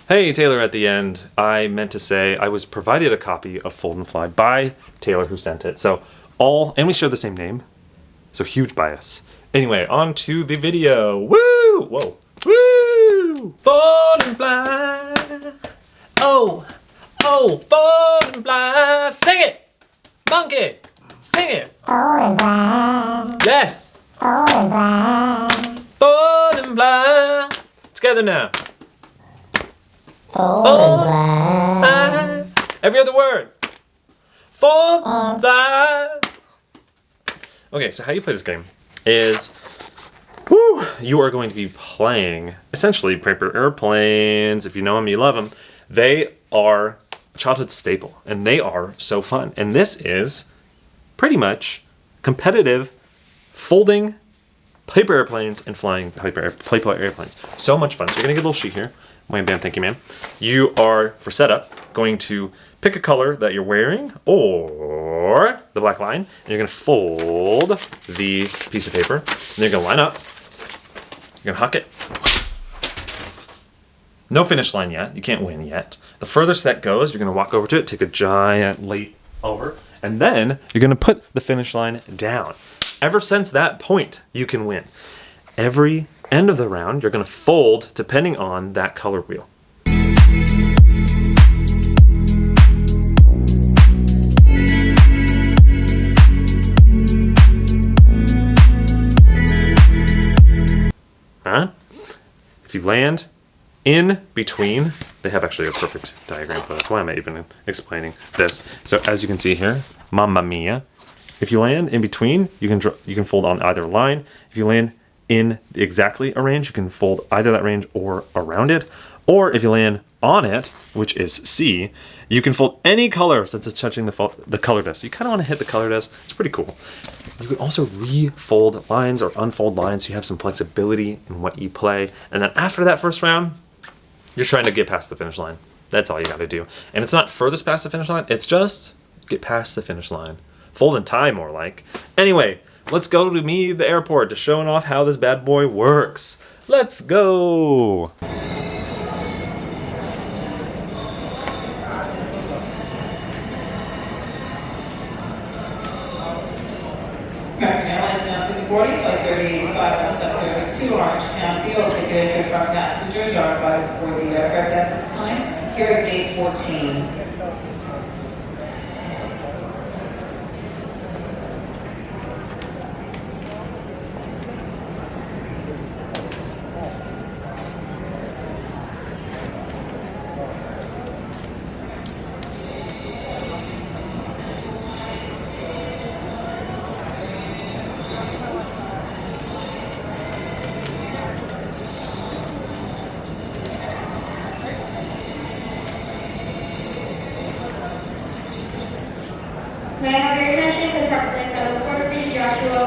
Hey, Taylor at the end. I meant to say I was provided a copy of Fold and Fly by Taylor who sent it. And we share the same name. So huge bias. Anyway, on to the video. Woo! Whoa. Woo! Fold and Fly. Oh, Fold and Fly. Sing it! Monkey! Sing it! Fold and Fly. Yes! Fold and Fly. Fold and Fly. Together now. Fold and Fly. Every other word. Fold and Fly. Okay, so how you play this game is, you are going to be playing essentially paper airplanes. If you know them, you love them. They are a childhood staple, and they are so fun. And this is pretty much competitive folding paper airplanes and flying paper airplanes. So much fun. So you're gonna get a little sheet here. Wham bam, thank you, ma'am. You are, for setup, going to pick a color that you're wearing, or the black line, and you're gonna fold the piece of paper, and you're gonna line up, you're gonna huck it. No finish line yet, you can't win yet. The furthest that goes, you're gonna walk over to it, take a giant leap over, and then you're gonna put the finish line down. Ever since that point, you can win. Every end of the round, you're gonna fold depending on that color wheel. If you land in between, they have actually a perfect diagram for that. That's why I'm even explaining this. So as you can see here, Mamma Mia. If you land in between, you can fold on either line. If you land in exactly a range, you can fold either that range or around it. Or if you land on it, which is C, you can fold any color since it's touching the color disc. You kind of want to hit the color disc. It's pretty cool. You can also refold lines or unfold lines so you have some flexibility in what you play. And then after that first round, you're trying to get past the finish line. That's all you got to do. And it's not furthest past the finish line. It's just get past the finish line. Fold in time, more like. Anyway, let's go to the airport, to showing off how this bad boy works. Let's go. American Airlines announcing boarding flight 3085 on subservice to Orange County. All ticket and confirmed passengers are invited to board the aircraft at this time. Here at gate 14. May I have your attention? Contemplates on the Horseman, Joshua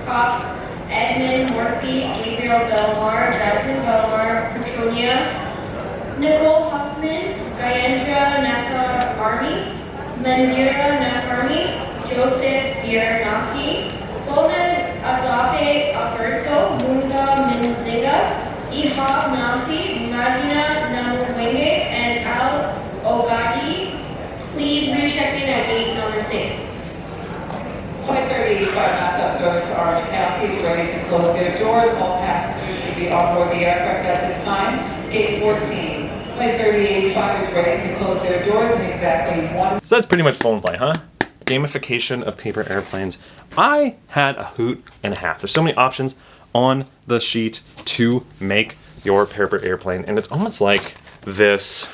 Kopp, Edmund Murphy, Gabriel Belmar, Jasmine Belmar, Petronia, Nicole Huffman, Gayendra Nakarami, Mandira Nakarami, Joseph Biernaki, Gomez Adape Alberto, Munga Minzinga, Ihab Nafi, Madina Namuwenge, and Al Ogadi. Please recheck in at gate number 6. Flight 3085 non-stop service to Orange County is ready to close their doors. All passengers should be on board the aircraft at this time. Gate 14. Flight 3085 is ready to close their doors in exactly 1. So that's pretty much Fold and Fly, huh? Gamification of paper airplanes. I had a hoot and a half. There's so many options on the sheet to make your paper airplane, and it's almost like this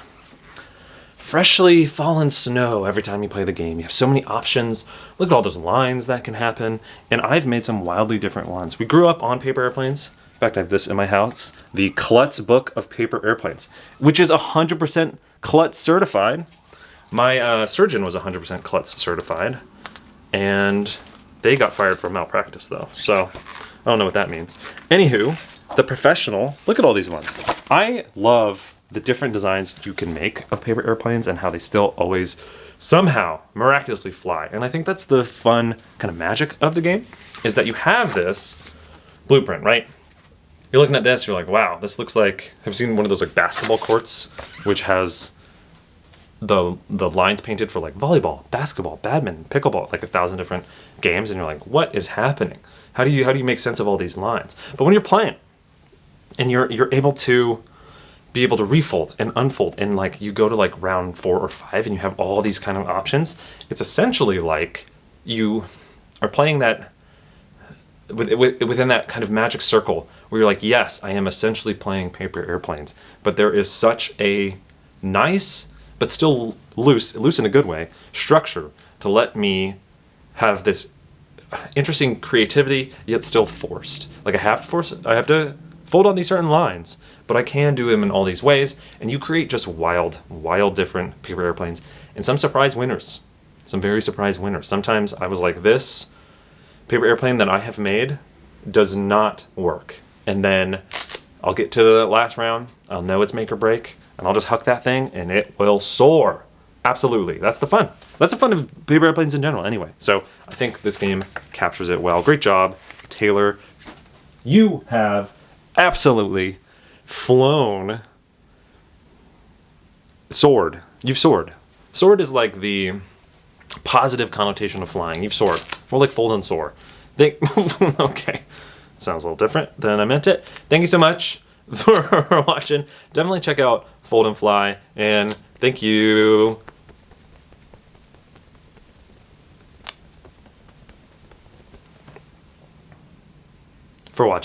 freshly fallen snow every time you play the game. You have so many options. Look at all those lines that can happen. And I've made some wildly different ones. We grew up on paper airplanes. In fact, I have this in my house. The Klutz Book of Paper Airplanes, which is 100% Klutz certified. My surgeon was 100% Klutz certified. And they got fired for malpractice though. So I don't know what that means. Anywho, the Professional, look at all these ones. I love the different designs you can make of paper airplanes and how they still always somehow miraculously fly. And I think that's the fun kind of magic of the game, is that you have this blueprint, right? you're looking at this, you're like, wow, this looks like, have you seen one of those like basketball courts, which has the lines painted for like volleyball, basketball, badminton, pickleball, like 1,000 different games, and you're like, what is happening? How do you make sense of all these lines? But when you're playing, and you're able to be able to refold and unfold, and like you go to like round 4 or 5 and you have all these kind of options, it's essentially like you are playing that within that kind of magic circle where you're like, yes, I am essentially playing Paper Airplanes, but there is such a nice but still loose in a good way structure to let me have this interesting creativity yet still forced. Like I have to fold on these certain lines, but I can do them in all these ways, and you create just wild different Paper Airplanes, and some surprise winners. Some very surprise winners. Sometimes I was like, this Paper Airplane that I have made does not work. And then I'll get to the last round, I'll know it's make or break, and I'll just huck that thing and it will soar. Absolutely. That's the fun. That's the fun of Paper Airplanes in general anyway. So I think this game captures it well. Great job, Taylor. You have absolutely flown. Soared. You've soared. Soared is like the positive connotation of flying. You've soared. More like fold and soar. Okay. Sounds a little different than I meant it. Thank you so much for watching. Definitely check out Fold and Fly, and thank you. For watching.